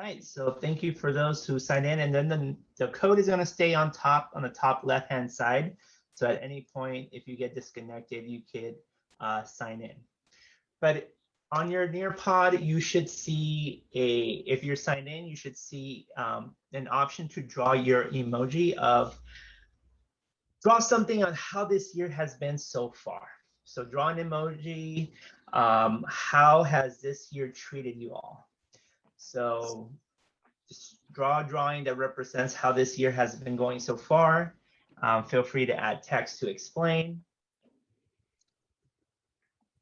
right, so thank you for those who signed in, and then the code is going to stay on the top left-hand side. So at any point, if you get disconnected, you could sign in. But on your Nearpod, you should see if you're signed in, you should see an option to draw your emoji draw something on how this year has been so far. So draw an emoji. How has this year treated you all? So just draw a drawing that represents how this year has been going so far. Feel free to add text to explain.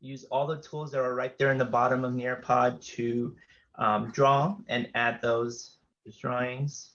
Use all the tools that are right there in the bottom of Nearpod to draw and add those drawings.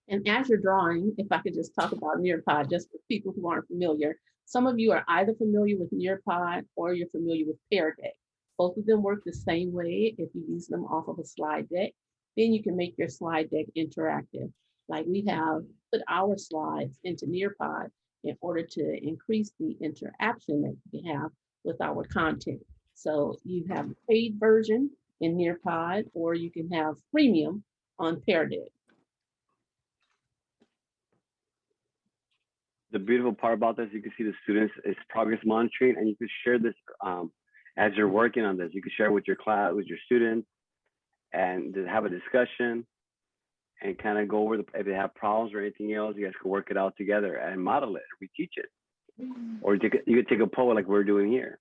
And as you're drawing, if I could just talk about Nearpod, just for people who aren't familiar, some of you are either familiar with Nearpod or you're familiar with Pear Deck. Both of them work the same way. If you use them off of a slide deck, then you can make your slide deck interactive. Like we have put our slides into Nearpod in order to increase the interaction that you have with our content. So you have a paid version in Nearpod, or you can have premium on Pear Deck. The beautiful part about this, you can see the students is progress monitoring, and you can share this as you're working on this. You can share with your class, with your students, and have a discussion and kind of go over if they have problems or anything else. You guys can work it out together and model it, or reteach it. Or you could take a poll like we're doing here.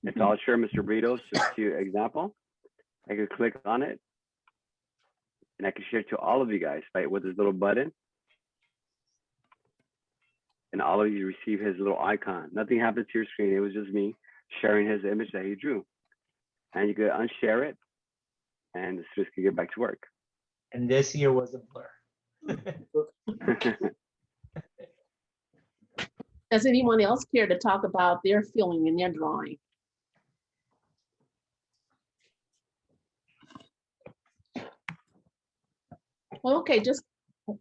And so I'll share Mr. Brito's just to example. I could click on it, and I can share it to all of you guys, right, with this little button. And all of you receive his little icon. Nothing happened to your screen. It was just me sharing his image that he drew. And you could unshare it, and the students could get back to work. And this year was a blur. Does anyone else care to talk about their feeling in their drawing? Well, okay, just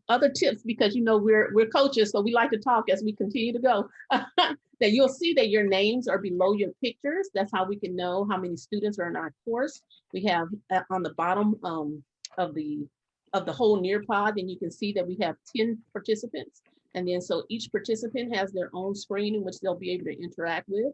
other tips, because you know we're coaches, so we like to talk as we continue to go. That you'll see that your names are below your pictures. That's how we can know how many students are in our course. We have on the bottom of the whole Nearpod, and you can see that we have 10 participants. And then so each participant has their own screen in which they'll be able to interact with.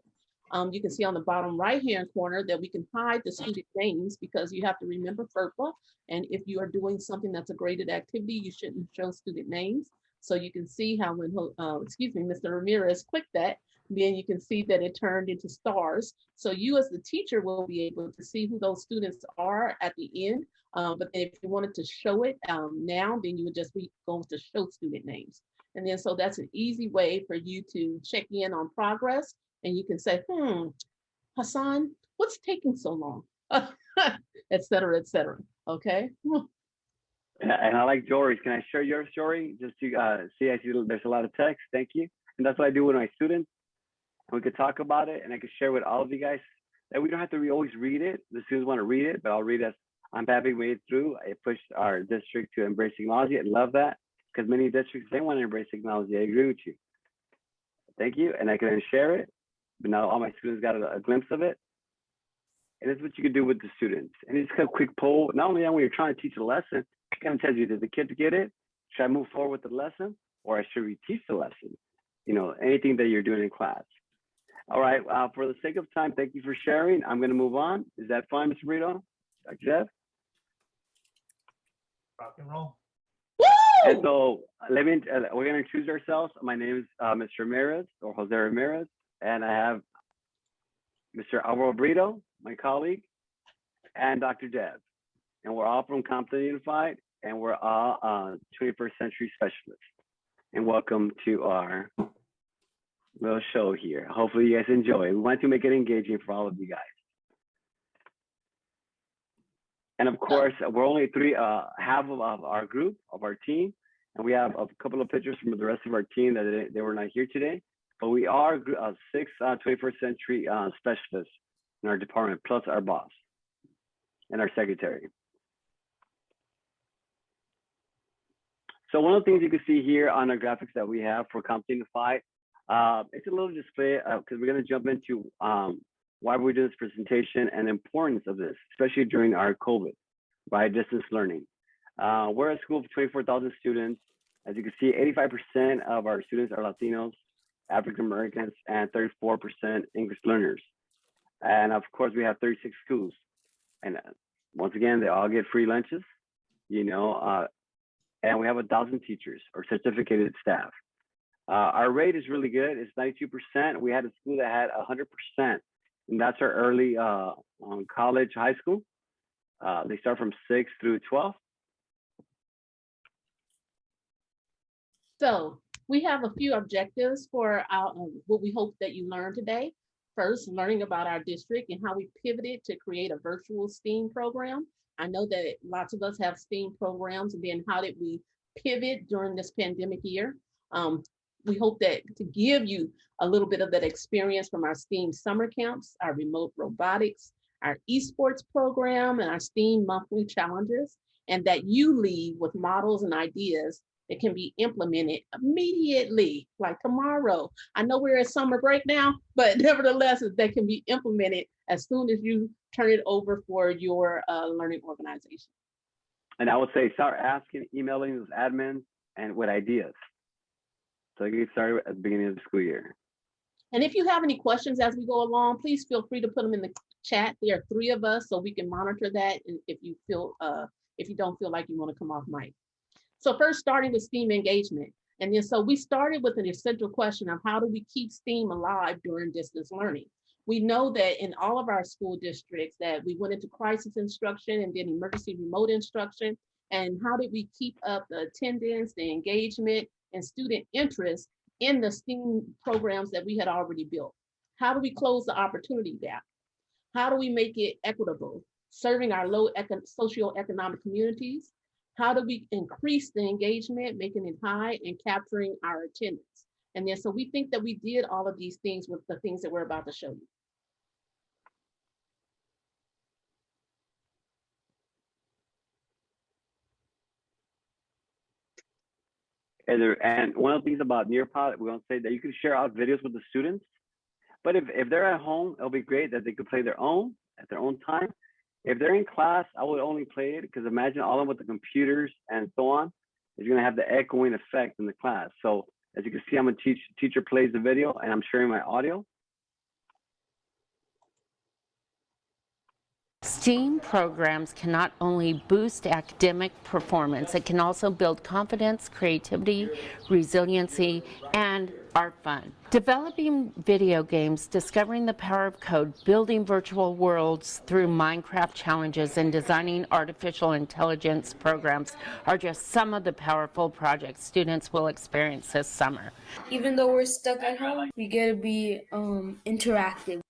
You can see on the bottom right-hand corner that we can hide the student names, because you have to remember FERPA. And if you are doing something that's a graded activity, you shouldn't show student names. So you can see how when, Mr. Ramirez clicked that, then you can see that it turned into stars. So you as the teacher will be able to see who those students are at the end. But if you wanted to show it now, then you would just be going to show student names. And then so that's an easy way for you to check in on progress. And you can say, Hassan, what's taking so long? Et cetera, et cetera. Okay. And I like Jory's. Can I share your story? Just to see, I see there's a lot of text. Thank you. And that's what I do with my students. And we could talk about it, and I could share with all of you guys that we don't have to always read it. The students want to read it, but I'll read as I'm happy made it through. I pushed our district to embrace technology. I love that, because many districts, they want to embrace technology. I agree with you. Thank you. And I can share it, but now all my students got a glimpse of it. And it's what you can do with the students. And it's a quick poll. Not only when you're trying to teach a lesson, it kind of tells you, did the kids get it? Should I move forward with the lesson, or I should reteach the lesson? You know, anything that you're doing in class. All right, for the sake of time, thank you for sharing. I'm gonna move on. Is that fine, Mr. Brito? Dr. Jeff? Rock and roll. And so we're gonna introduce ourselves. My name is Mr. Ramirez, or Jose Ramirez, and I have Mr. Alvaro Brito, my colleague, and Dr. Deb. And we're all from Compton Unified, and we're all 21st century specialists. And welcome to our little show here. Hopefully you guys enjoy. We want to make it engaging for all of you guys. And of course, we're only half of our group, of our team, and we have a couple of pictures from the rest of our team that they were not here today. But we are 6 21st century specialists in our department, plus our boss and our secretary. So one of the things you can see here on the graphics that we have for Compton Unified, It's a little display because we're going to jump into why we're doing this presentation and the importance of this, especially during our COVID, right? Distance learning. We're a school of 24,000 students. As you can see, 85% of our students are Latinos, African Americans, and 34% English learners. And of course, we have 36 schools. And once again, they all get free lunches, you know, and we have 1,000 teachers or certificated staff. Our rate is really good. It's 92%. We had a school that had 100%, and that's our early college, high school. They start from 6 through 12. So we have a few objectives for our, what we hope that you learned today. First, learning about our district and how we pivoted to create a virtual STEAM program. I know that lots of us have STEAM programs, and then how did we pivot during this pandemic year? We hope that to give you a little bit of that experience from our STEAM summer camps, our remote robotics, our esports program, and our STEAM monthly challenges, and that you leave with models and ideas that can be implemented immediately, like tomorrow. I know we're at summer break now, but nevertheless, they can be implemented as soon as you turn it over for your learning organization. And I would say start asking, emailing those admins and with ideas. So you get started at the beginning of the school year. And if you have any questions as we go along, please feel free to put them in the chat. There are 3 of us, so we can monitor that if you feel, if you don't feel like you want to come off mic. So first, starting with STEAM engagement. And then so we started with an essential question of how do we keep STEAM alive during distance learning? We know that in all of our school districts that we went into crisis instruction and then emergency remote instruction. And how did we keep up the attendance, the engagement, and student interest in the STEAM programs that we had already built? How do we close the opportunity gap? How do we make it equitable, serving our low socioeconomic communities? How do we increase the engagement, making it high and capturing our attendance? And then so we think that we did all of these things with the things that we're about to show you. And one of the things about Nearpod, we want to say that you can share out videos with the students, but if they're at home, it'll be great that they could play their own at their own time. If they're in class, I would only play it because imagine all of them with the computers and so on. It's going to have the echoing effect in the class. So as you can see, I'm a teacher plays the video and I'm sharing my audio. STEAM programs can not only boost academic performance, it can also build confidence, creativity, resiliency, and art fun. Developing video games, discovering the power of code, building virtual worlds through Minecraft challenges, and designing artificial intelligence programs are just some of the powerful projects students will experience this summer. Even though we're stuck at home, we get to be interactive.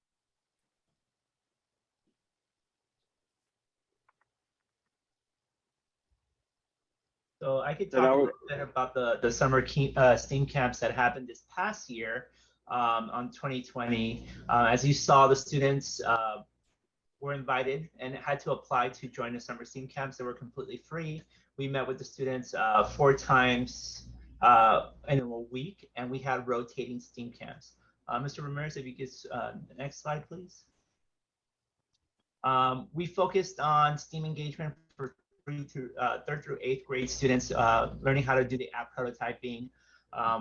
So I could talk a little bit about the summer STEAM camps that happened this past year on 2020. As you saw, the students were invited and had to apply to join the summer STEAM camps. They were completely free. We met with the students 4 times in a week, and we had rotating STEAM camps. Mr. Ramirez, if you could, the next slide, please. We focused on STEAM engagement for 3rd through 8th grade students, learning how to do the app prototyping.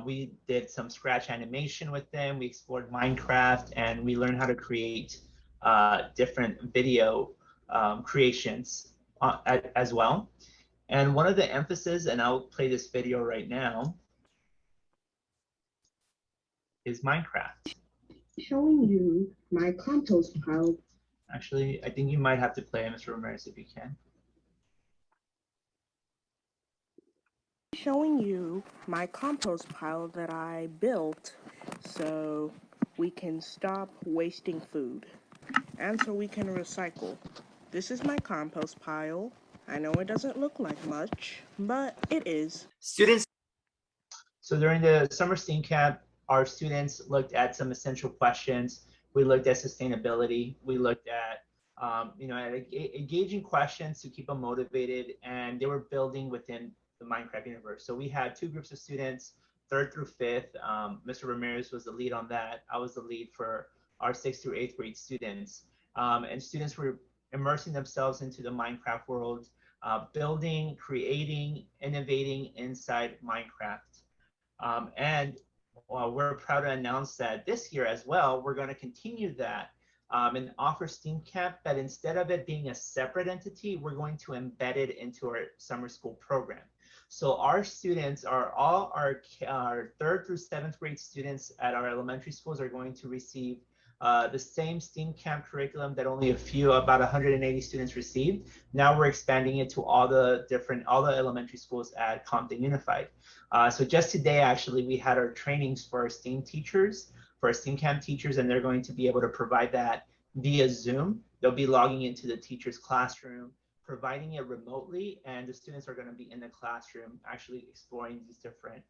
We did some scratch animation with them. We explored Minecraft, and we learned how to create different video creations as well. And one of the emphasis, and I'll play this video right now, is Minecraft. Showing you my compost pile. Actually, I think you might have to play it, Mr. Ramirez, if you can. Showing you my compost pile that I built so we can stop wasting food and so we can recycle. This is my compost pile. I know it doesn't look like much, but it is. Students. So during the summer STEAM camp, our students looked at some essential questions. We looked at sustainability. We looked at engaging questions to keep them motivated, and they were building within the Minecraft universe. So we had 2 groups of students. 3rd through 5th. Mr. Ramirez was the lead on that. I was the lead for our 6th through 8th grade students. And students were immersing themselves into the Minecraft world, building, creating, innovating inside Minecraft. And we're proud to announce that this year as well, we're going to continue that and offer STEAM Camp, but instead of it being a separate entity, we're going to embed it into our summer school program. So our students are all our 3rd through 7th grade students at our elementary schools are going to receive the same STEAM Camp curriculum that only about 180 students received. Now we're expanding it to all the elementary schools at Compton Unified. So just today, actually, we had our trainings for our STEAM teachers, for our STEAM Camp teachers, and they're going to be able to provide that via Zoom. They'll be logging into the teacher's classroom, providing it remotely, and the students are going to be in the classroom actually exploring these different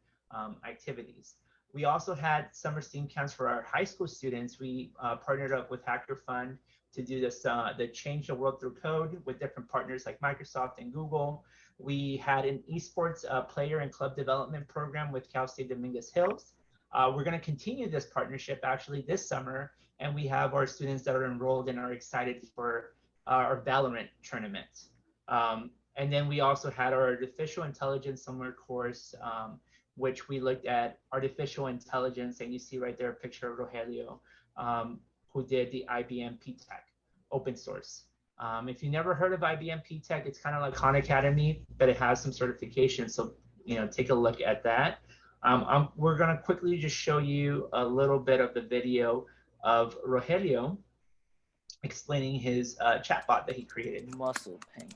activities. We also had summer STEAM camps for our high school students. We partnered up with Hacker Fund to do this, the Change the World Through Code with different partners like Microsoft and Google. We had an esports player and club development program with Cal State Dominguez Hills. We're going to continue this partnership actually this summer, and we have our students that are enrolled and are excited for our Valorant tournament. And then we also had our artificial intelligence summer course, which we looked at artificial intelligence, and you see right there a picture of Rogelio, who did the IBM P-Tech open source. If you never heard of IBM P-Tech, it's kind of like Khan Academy, but it has some certifications. So, take a look at that. We're going to quickly just show you a little bit of the video of Rogelio explaining his chatbot that he created. Muscle pain.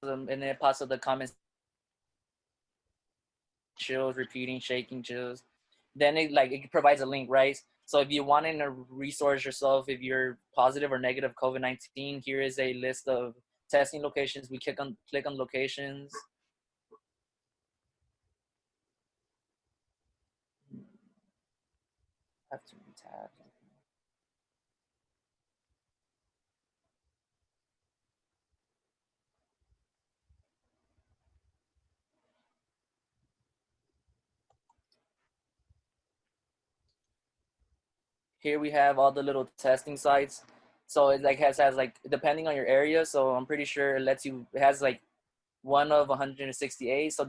And then it pops up the comments, chills, repeating, shaking, chills. Then it provides a link, right? So if you want to resource yourself, if you're positive or negative COVID-19, here is a list of testing locations. We click on locations. Have to tab. Here we have all the little testing sites. So it has depending on your area. So I'm pretty sure it has one of 168. So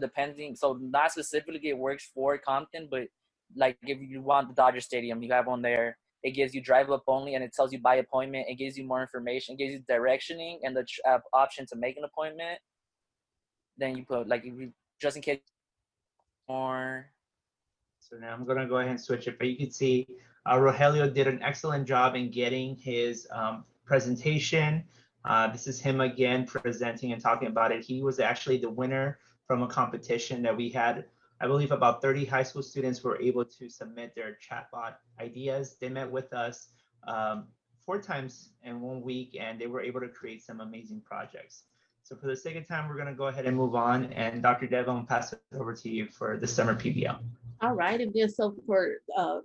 not specifically it works for Compton, but if you want the Dodger Stadium, you have one there. It gives you drive up only, and it tells you by appointment. It gives you more information. It gives you directioning and the option to make an appointment. Then you put just in case more. So now I'm going to go ahead and switch it, but you can see Rogelio did an excellent job in getting his presentation. This is him again presenting and talking about it. He was actually the winner from a competition that we had. I believe about 30 high school students were able to submit their chatbot ideas. They met with us 4 times in 1 week, and they were able to create some amazing projects. So for the sake of time, we're going to go ahead and move on. And Dr. Dev, I'm going to pass it over to you for the summer PBL. All right, and then so for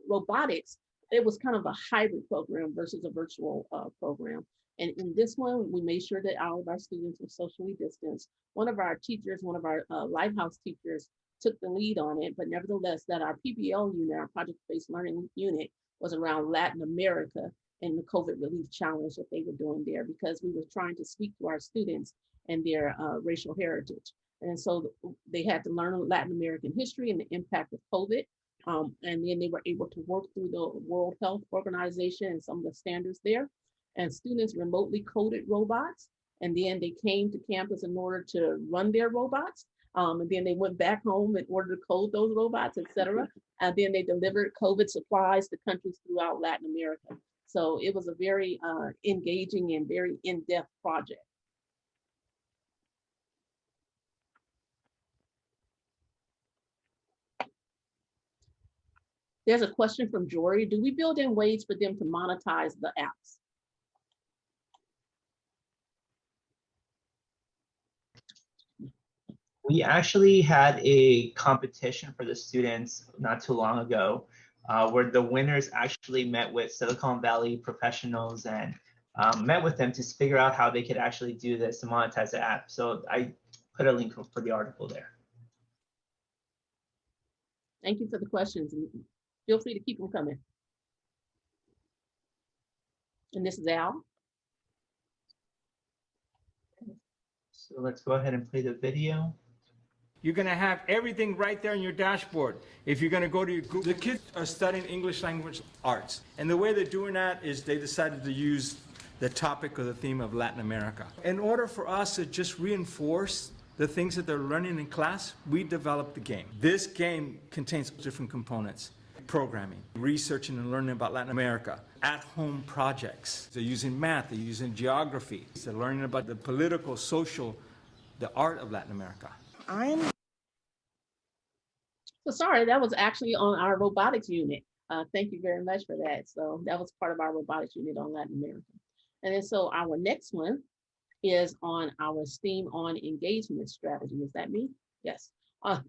robotics, it was kind of a hybrid program versus a virtual program. And in this one, we made sure that all of our students were socially distanced. One of our teachers, one of our Lighthouse teachers took the lead on it, but nevertheless that our PBL unit, our project-based learning unit, was around Latin America and the COVID relief challenge that they were doing there, because we were trying to speak to our students and their racial heritage. And so they had to learn Latin American history and the impact of COVID. And then they were able to work through the World Health Organization and some of the standards there. And students remotely coded robots. And then they came to campus in order to run their robots. And then they went back home in order to code those robots, et cetera. And then they delivered COVID supplies to countries throughout Latin America. So it was a very engaging and very in-depth project. There's a question from Jory. Do we build in ways for them to monetize the apps? We actually had a competition for the students not too long ago, where the winners actually met with Silicon Valley professionals and met with them to figure out how they could actually do this to monetize the app. So I put a link for the article there. Thank you for the questions. And feel free to keep them coming. And this is Al. So let's go ahead and play the video. You're going to have everything right there on your dashboard. If you're going to go to your Google, the kids are studying English language arts. And the way they're doing that is they decided to use the topic or the theme of Latin America. In order for us to just reinforce the things that they're learning in class, we developed the game. This game contains different components: programming, researching and learning about Latin America, at-home projects. They're using math, they're using geography. They're learning about the political, social, the art of Latin America. So sorry, that was actually on our robotics unit. Thank you very much for that. So that was part of our robotics unit on Latin America. And then so our next one is on our STEAM on engagement strategy. Is that me? Yes.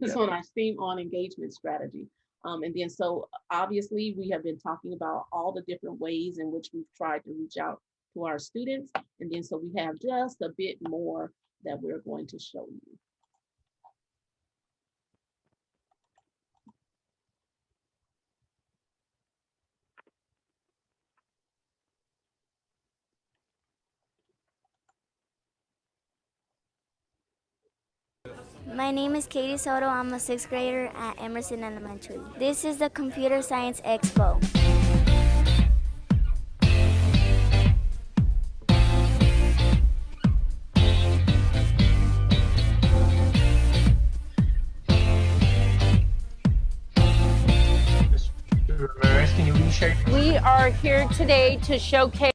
It's on our STEAM on engagement strategy. And then so obviously we have been talking about all the different ways in which we've tried to reach out to our students. And then so we have just a bit more that we're going to show you. My name is Katie Soto. I'm a sixth grader at Emerson Elementary. This is the Computer Science Expo. We are here today to showcase.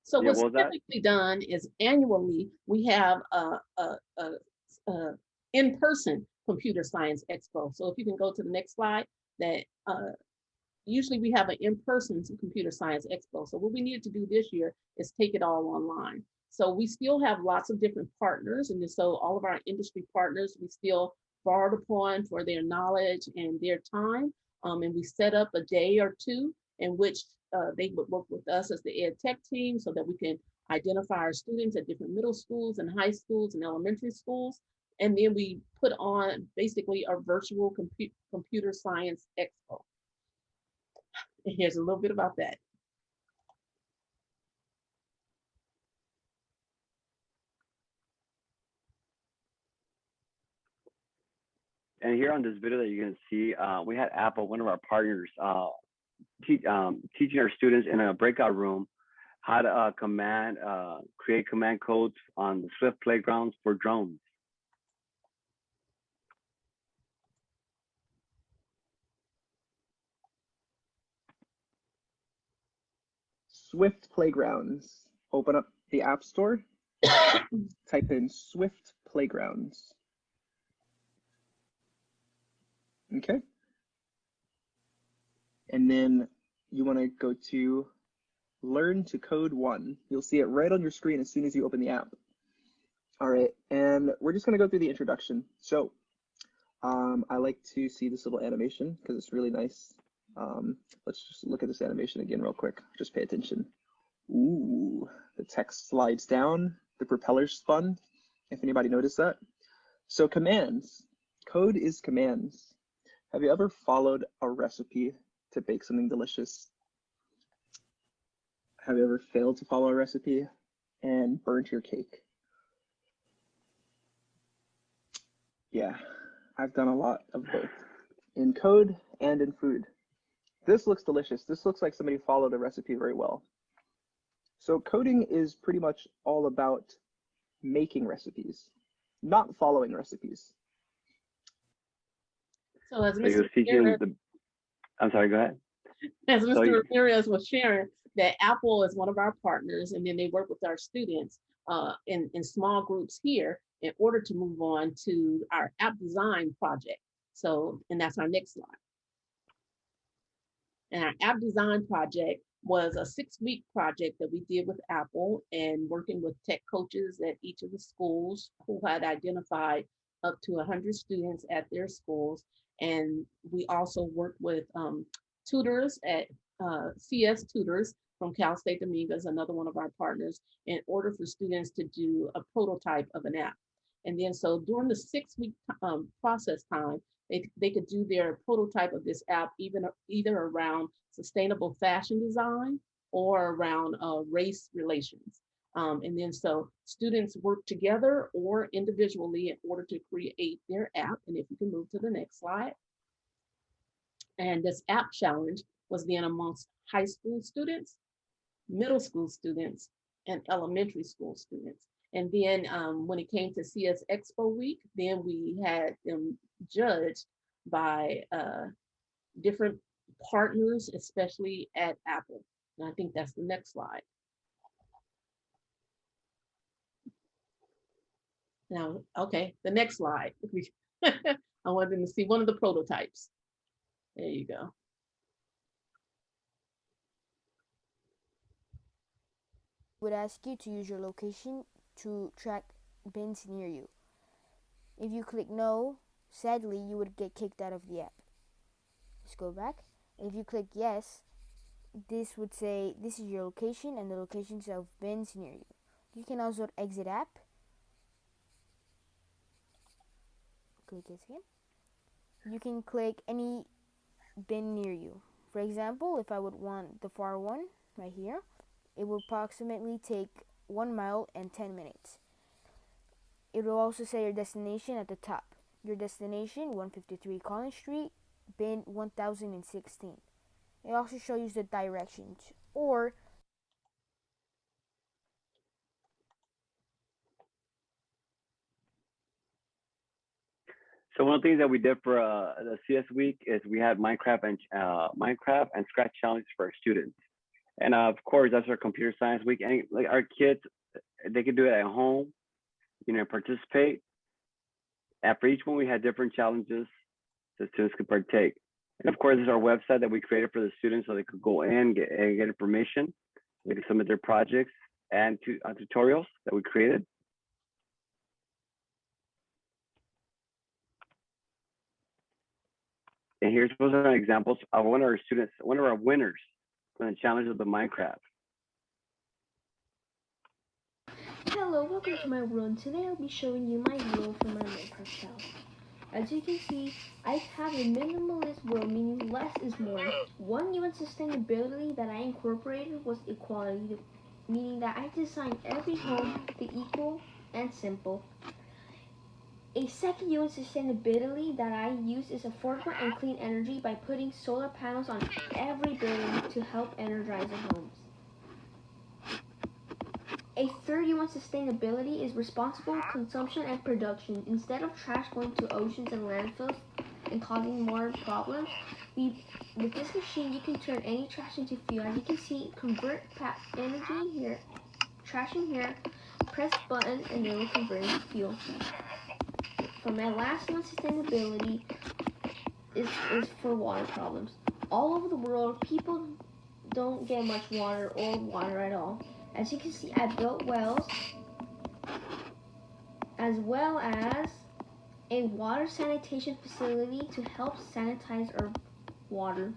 So what's typically done is annually we have a in-person computer science expo. So if you can go to the next slide, that usually we have an in-person computer science expo. So what we needed to do this year is take it all online. So we still have lots of different partners, and so all of our industry partners we still borrowed upon for their knowledge and their time. And we set up a day or two in which they would work with us as the ed tech team so that we can identify our students at different middle schools and high schools and elementary schools. And then we put on basically a virtual computer science expo. And here's a little bit about that. And here on this video that you can see, we had Apple, one of our partners, teaching our students in a breakout room how to create command codes on the Swift playgrounds for drones. Swift Playgrounds. Open up the App Store, type in Swift Playgrounds. Okay. And then you want to go to Learn to Code 1. You'll see it right on your screen as soon as you open the app. All right, and we're just going to go through the introduction. So I like to see this little animation because it's really nice. Let's just look at this animation again real quick. Just pay attention. Ooh, the text slides down, the propellers spun, if anybody noticed that. So commands. Code is commands. Have you ever followed a recipe to bake something delicious? Have you ever failed to follow a recipe and burnt your cake? Yeah, I've done a lot of both, in code and in food. This looks delicious. This looks like somebody followed a recipe very well. So coding is pretty much all about making recipes, not following recipes. So as I'm sorry, go ahead. As Mr. Ramirez was sharing, that Apple is one of our partners, and then they work with our students in small groups here in order to move on to our app design project. So, and that's our next slide. And our app design project was a 6-week project that we did with Apple and working with tech coaches at each of the schools who had identified up to 100 students at their schools. And we also worked with tutors at CS Tutors from Cal State Dominguez, another one of our partners, in order for students to do a prototype of an app. And then so during the 6-week process time, they could do their prototype of this app either around sustainable fashion design or around race relations. And then so students work together or individually in order to create their app. And if you can move to the next slide. And this app challenge was then amongst high school students, middle school students, and elementary school students. And then when it came to CS Expo Week, then we had them judged by different partners, especially at Apple. And I think that's the next slide. Now, okay, the next slide. I wanted them to see one of the prototypes. There you go. Would ask you to use your location to track bins near you. If you click no, sadly, you would get kicked out of the app. Let's go back. If you click yes, this would say this is your location and the locations of bins near you. You can also exit app. Click this again. You can click any bin near you. For example, if I would want the far one right here, it will approximately take 1 mile and 10 minutes. It will also say your destination at the top. Your destination, 153 Collins Street, bin 1016. It also shows you the directions. Or So one of the things that we did for the CS week is we had Minecraft and Scratch challenges for our students. And of course, that's our computer science week. And like our kids, they could do it at home, participate. And for each one, we had different challenges the students could partake. And of course, there's our website that we created for the students so they could go in get information. They could submit their projects and tutorials that we created. And here's some examples of one of our winners from the challenge of the Minecraft. Hello, welcome to my world. Today I'll be showing you my world for my Minecraft challenge. As you can see, I have a minimalist world, meaning less is more. One UN sustainability that I incorporated was equality, meaning that I designed every home to be equal and simple. A second UN sustainability that I use is affordable and clean energy by putting solar panels on every building to help energize our homes. A third UN sustainability is responsible consumption and production. Instead of trash going to oceans and landfills and causing more problems, with this machine you can turn any trash into fuel. As you can see, convert energy here, trash in here, press button, and it will convert into fuel. For my last one, sustainability is for water problems. All over the world, people don't get much water or water at all. As you can see, I built wells as well as a water sanitation facility to help sanitize our water,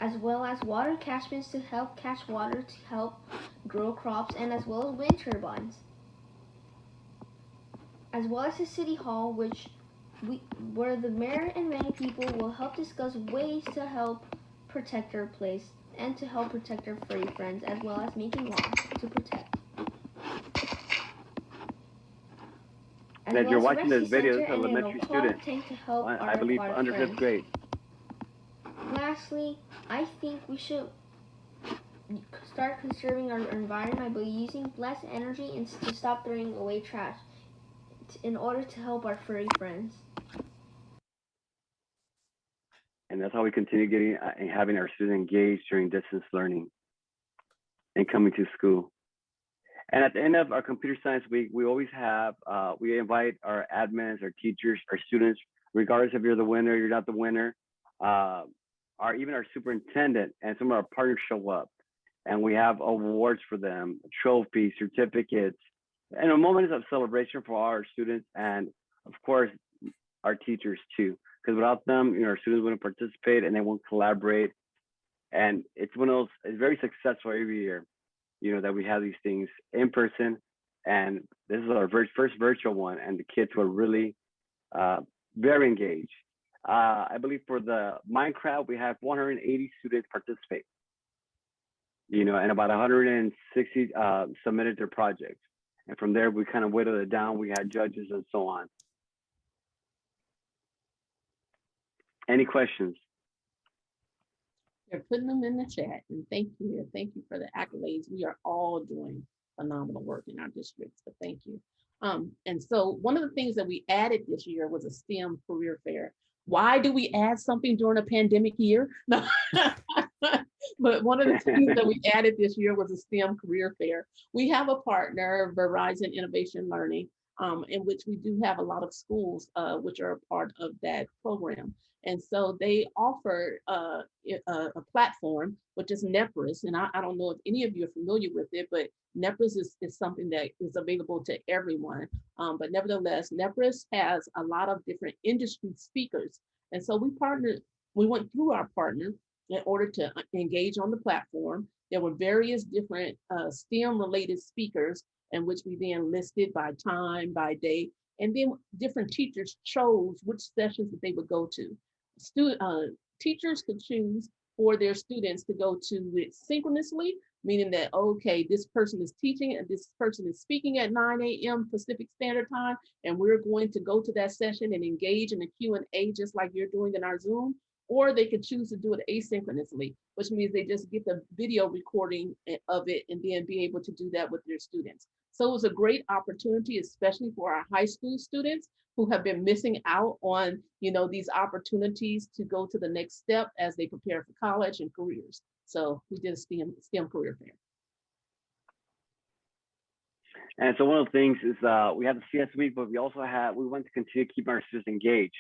as well as water catchments to help catch water to help grow crops, and as well as wind turbines, as well as a city hall where the mayor and many people will help discuss ways to help protect our place and to help protect our furry friends, as well as making laws to protect. As you're watching this video, this is an elementary student, I believe under 5th grade. Lastly, I think we should start conserving our environment by using less energy and to stop throwing away trash in order to help our furry friends. And that's how we continue having our students engaged during distance learning and coming to school. And at the end of our computer science week, we always have, we invite our admins, our teachers, our students, regardless if you're the winner, you're not the winner, even our superintendent and some of our partners show up. And we have awards for them, trophies, certificates, and a moment of celebration for all our students and, of course, our teachers too. Because without them, our students wouldn't participate and they won't collaborate. And it's one of those, it's very successful every year, that we have these things in person And this is our first virtual one, and the kids were really very engaged. I believe for the Minecraft, we have 180 students participate, and about 160 submitted their projects. And from there, we kind of whittled it down. We had judges and so on. Any questions? They're putting them in the chat, and thank you for the accolades. We are all doing phenomenal work in our districts, but thank you. And so one of the things that we added this year was a STEM career fair. Why do we add something during a pandemic year? But one of the things that we added this year was a STEM career fair. We have a partner, Verizon Innovation Learning, in which we do have a lot of schools which are a part of that program. And so they offer a platform, which is Nepris. And I don't know if any of you are familiar with it, but Nepris is something that is available to everyone. But nevertheless, Nepris has a lot of different industry speakers. And so we went through our partner in order to engage on the platform. There were various different STEM related speakers, in which we then listed by time, by day, and then different teachers chose which sessions that they would go to. Teachers could choose for their students to go to it synchronously, meaning that, okay, this person is teaching and this person is speaking at 9 a.m. Pacific Standard Time, and we're going to go to that session and engage in a Q&A just like you're doing in our Zoom. Or they could choose to do it asynchronously, which means they just get the video recording of it and then be able to do that with their students. So it was a great opportunity, especially for our high school students who have been missing out on, these opportunities to go to the next step as they prepare for college and careers. So we did a STEM career fair. And so one of the things is we have the CS week, but we want to continue to keep our students engaged.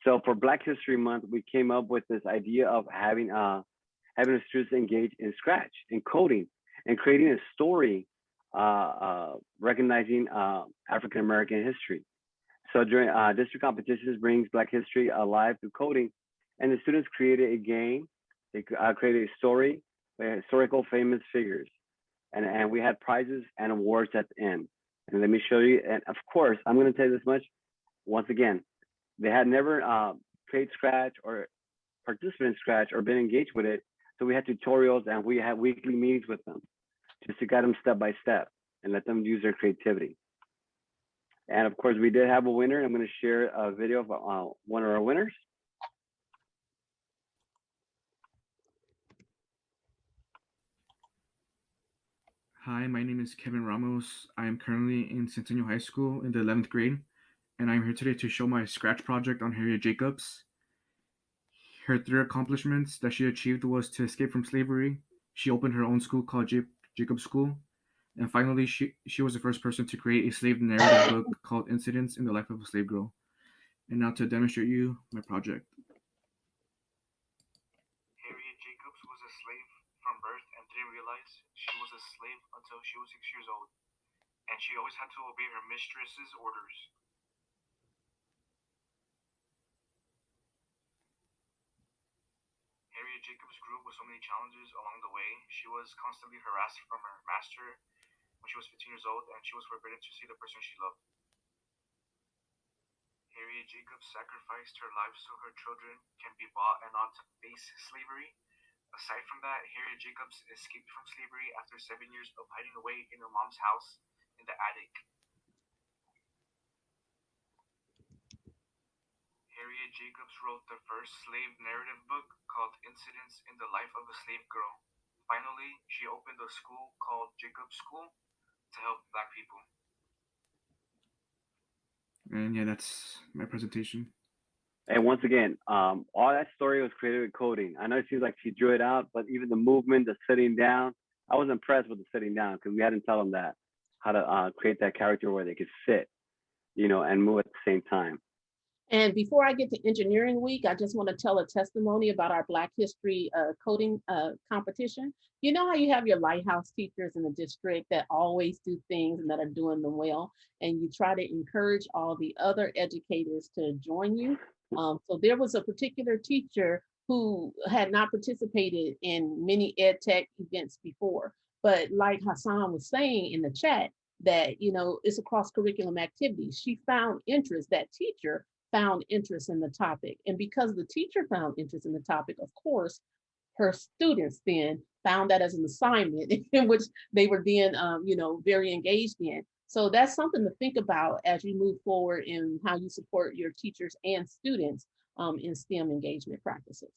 So for Black History Month, we came up with this idea of having the students engage in Scratch, in coding, and creating a story recognizing African American history. So during district competitions brings Black history alive through coding, and the students created a game. They created a story, historical famous figures, and we had prizes and awards at the end. And let me show you. And of course, I'm going to tell you this much. Once again, they had never played Scratch or participated in Scratch or been engaged with it. So we had tutorials and we had weekly meetings with them just to guide them step by step and let them use their creativity. And of course, we did have a winner. I'm going to share a video of one of our winners. Hi, my name is Kevin Ramos. I am currently in Centennial High School in the 11th grade, and I'm here today to show my Scratch project on Harriet Jacobs. Her 3 accomplishments that she achieved was to escape from slavery. She opened her own school called Jacobs School. And finally, she was the first person to create a slave narrative book called Incidents in the Life of a Slave Girl. And now to demonstrate you my project. Harriet Jacobs was a slave from birth and didn't realize she was a slave until she was 6 years old. And she always had to obey her mistress's orders. Harriet Jacobs grew up with so many challenges along the way. She was constantly harassed from her master when she was 15 years old, and she was forbidden to see the person she loved. Harriet Jacobs sacrificed her life so her children can be bought and not to face slavery. Aside from that, Harriet Jacobs escaped from slavery after 7 years of hiding away in her mom's house in the attic. Harriet Jacobs wrote the first slave narrative book called Incidents in the Life of a Slave Girl. Finally, she opened a school called Jacobs School to help Black people. And yeah, that's my presentation. And once again, all that story was created with coding. I know it seems like she drew it out, but even the movement, the sitting down, I was impressed with the sitting down because we hadn't tell them that, how to create that character where they could sit, and move at the same time. And before I get to Engineering Week, I just want to tell a testimony about our Black History coding competition. You know how you have your lighthouse teachers in the district that always do things and that are doing them well, and you try to encourage all the other educators to join you. So there was a particular teacher who had not participated in many ed tech events before, but like Hassan was saying in the chat, that, you know, it's across curriculum activities. She found interest, that teacher found interest in the topic. And because the teacher found interest in the topic, of course, her students then found that as an assignment in which they were then, you know, very engaged in. So that's something to think about as you move forward in how you support your teachers and students in STEM engagement practices.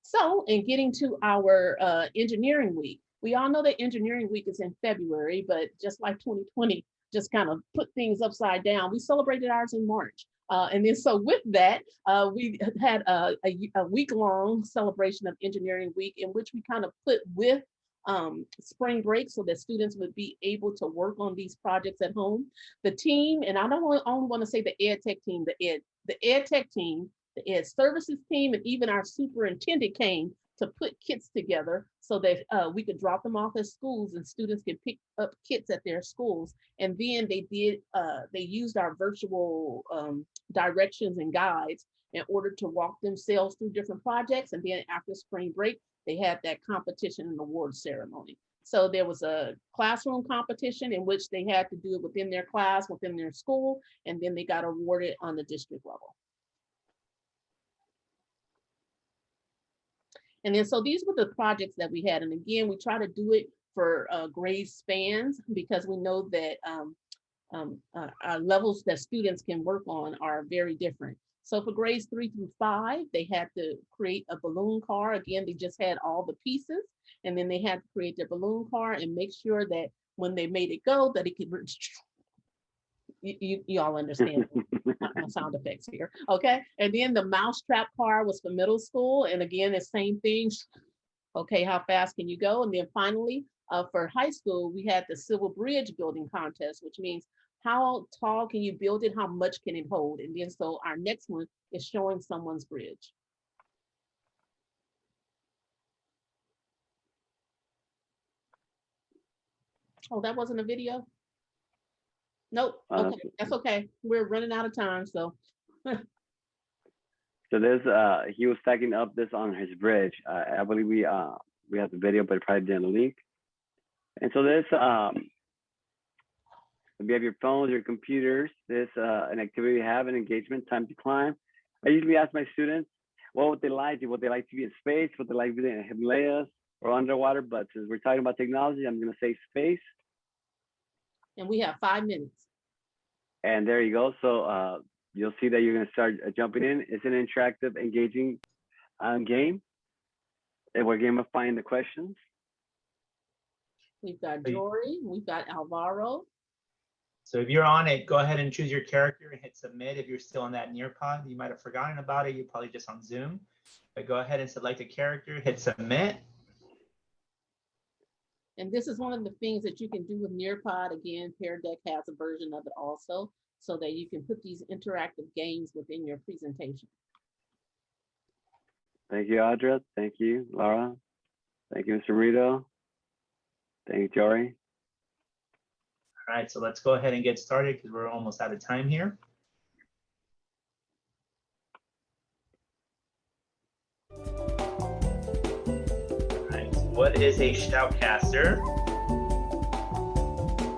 So in getting to our engineering week, we all know that engineering week is in February, but just like 2020 just kind of put things upside down, we celebrated ours in March. And then so with that, we had a week-long celebration of engineering week in which we kind of put with spring break so that students would be able to work on these projects at home. The team, and I don't only want to say the ed tech team, the ed tech team, the ed services team, and even our superintendent came to put kits together so that we could drop them off at schools and students could pick up kits at their schools. And then they used our virtual directions and guides in order to walk themselves through different projects. And then after spring break, they had that competition and award ceremony. So there was a classroom competition in which they had to do it within their class, within their school, and then they got awarded on the district level. And then, so these were the projects that we had. And again, we try to do it for grade spans because we know that our levels that students can work on are very different. So for grades 3 through 5, they had to create a balloon car. Again, they just had all the pieces, and then they had to create their balloon car and make sure that when they made it go, that it could, you all understand my sound effects here, okay? And then the mousetrap car was for middle school, and again, the same thing. Okay, how fast can you go? And then finally, for high school, we had the civil bridge building contest, which means how tall can you build it? How much can it hold? And then so our next one is showing someone's bridge. Oh, that wasn't a video? Nope, okay, that's okay. We're running out of time, so. So there's, he was stacking up this on his bridge. I believe we have the video, but it probably didn't link. And so there's, if you have your phones, your computers, there's an activity you have, an engagement, time to climb. I usually ask my students, what would they like? Would they like to be in space? Would they like to be in the Himalayas or underwater? But since we're talking about technology, I'm gonna say space. And we have 5 minutes. And there you go. So you'll see that you're gonna start jumping in. It's an interactive, engaging game. And we're gamifying the questions. We've got Jory, we've got Alvaro. So if you're on it, go ahead and choose your character and hit submit. If you're still on that Nearpod, you might have forgotten about it. You're probably just on Zoom. But go ahead and select a character, hit submit. And this is one of the things that you can do with Nearpod. Again, Pear Deck has a version of it also, so that you can put these interactive games within your presentation. Thank you, Audra. Thank you, Laura. Thank you, Mr. Rito. Thank you, Jory. All right, so let's go ahead and get started because we're almost out of time here. All right, so what is a shoutcaster?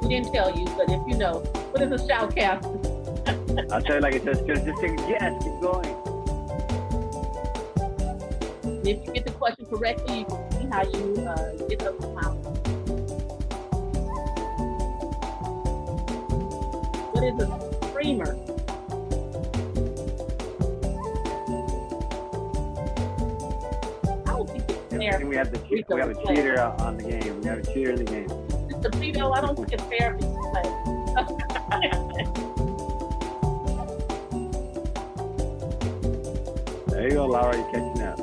We didn't tell you, but if you know, what is a shoutcaster? I'll tell you like it says, just take a guess, keep going. And if you get the question correctly, you can see how you get up the pound. What is a streamer? I don't think it's fair. We have a cheater on the game. We have a cheater in the game. Mr. Rito, I don't think it's fair for you to play. There you go, Laura, you're catching up.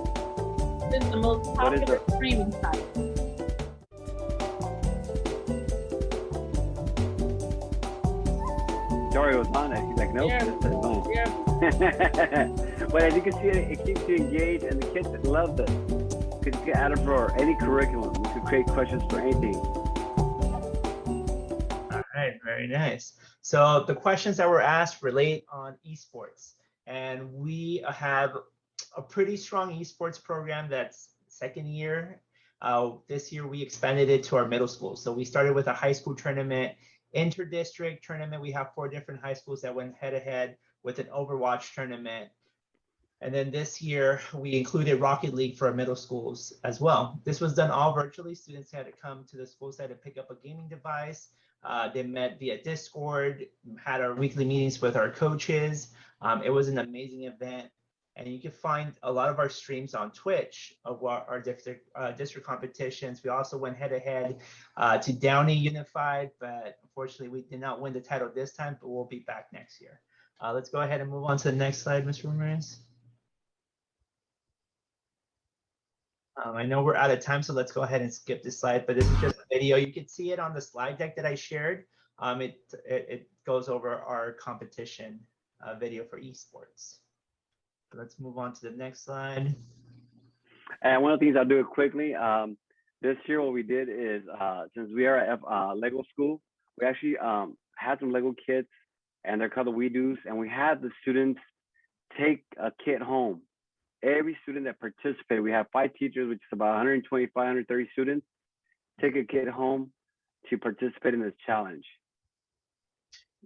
This is the most popular streaming site. Jory was on it. He's like, nope, this is on. But as you can see, it keeps you engaged, and the kids love this. Because you can add it for any curriculum. You could create questions for anything. All right, very nice. So the questions that were asked relate on esports. And we have a pretty strong esports program that's second year. This year we expanded it to our middle school. So we started with a high school tournament Inter-district tournament, we have 4 different high schools that went head-to-head with an Overwatch tournament. And then this year, we included Rocket League for our middle schools as well. This was done all virtually. Students had to come to the school site to pick up a gaming device. They met via Discord, had our weekly meetings with our coaches. It was an amazing event. And you can find a lot of our streams on Twitch of our district competitions. We also went head-to-head to Downey Unified, but unfortunately, we did not win the title this time, but we'll be back next year. Let's go ahead and move on to the next slide, Mr. Ramirez. I know we're out of time, so let's go ahead and skip this slide, but this is just a video. You can see it on the slide deck that I shared. It goes over our competition video for esports. So let's move on to the next slide. And one of the things I'll do it quickly. This year, what we did is, since we are at Lego school, we actually had some Lego kits, and they're called the We Do's, and we had the students take a kit home. Every student that participated, we have 5 teachers, which is about 125, 130 students, take a kit home to participate in this challenge.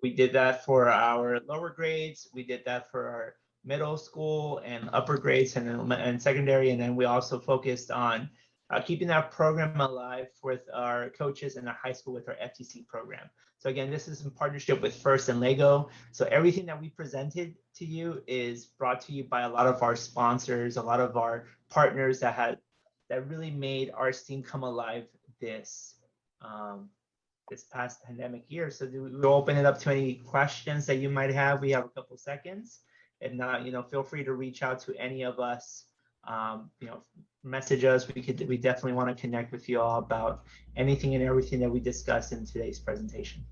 We did that for our lower grades. We did that for our middle school and upper grades and secondary. And then we also focused on keeping that program alive with our coaches in our high school with our FTC program. So again, this is in partnership with First and Lego. So everything that we presented to you is brought to you by a lot of our sponsors, a lot of our partners that really made our STEAM come alive this past pandemic year. So we'll open it up to any questions that you might have. We have a couple seconds. If not, feel free to reach out to any of us. Message us. We definitely want to connect with you all about anything and everything that we discussed in today's presentation.